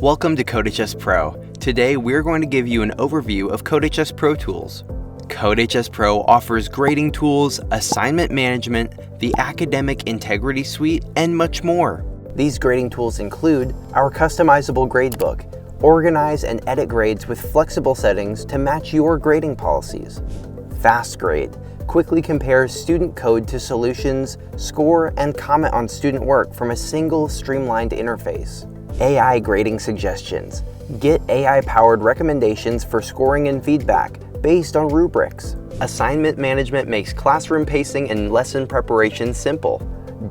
Welcome to CodeHS Pro. Today we're going to give you an overview of CodeHS Pro Tools. CodeHS Pro offers grading tools, assignment management, the academic integrity suite, and much more. These grading tools include our customizable gradebook. Organize and edit grades with flexible settings to match your grading policies. Fast Grade quickly compares student code to solutions, score, and comment on student work from a single streamlined interface. AI Grading Suggestions. Get AI-powered recommendations for scoring and feedback based on rubrics. Assignment Management makes classroom pacing and lesson preparation simple.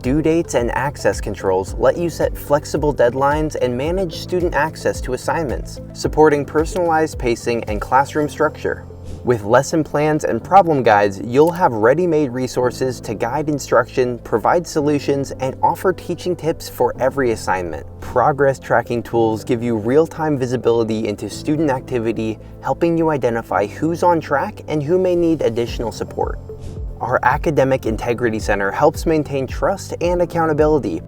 Due dates and access controls let you set flexible deadlines and manage student access to assignments, supporting personalized pacing and classroom structure. With lesson plans and problem guides, you'll have ready-made resources to guide instruction, provide solutions, and offer teaching tips for every assignment. Progress tracking tools give you real-time visibility into student activity, helping you identify who's on track and who may need additional support. Our Academic Integrity Center helps maintain trust and accountability.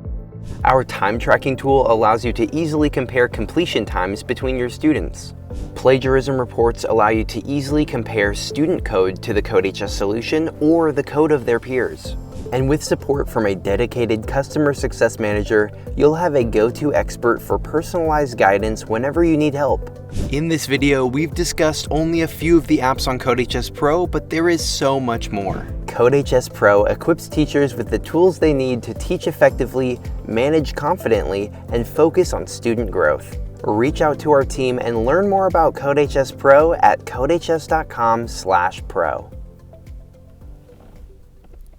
Our time tracking tool allows you to easily compare completion times between your students. Plagiarism reports allow you to easily compare student code to the CodeHS solution or the code of their peers. And with support from a dedicated customer success manager, you'll have a go-to expert for personalized guidance whenever you need help. In this video, we've discussed only a few of the apps on CodeHS Pro, but there is so much more. CodeHS Pro equips teachers with the tools they need to teach effectively, manage confidently, and focus on student growth. Reach out to our team and learn more about CodeHS Pro at codehs.com/pro.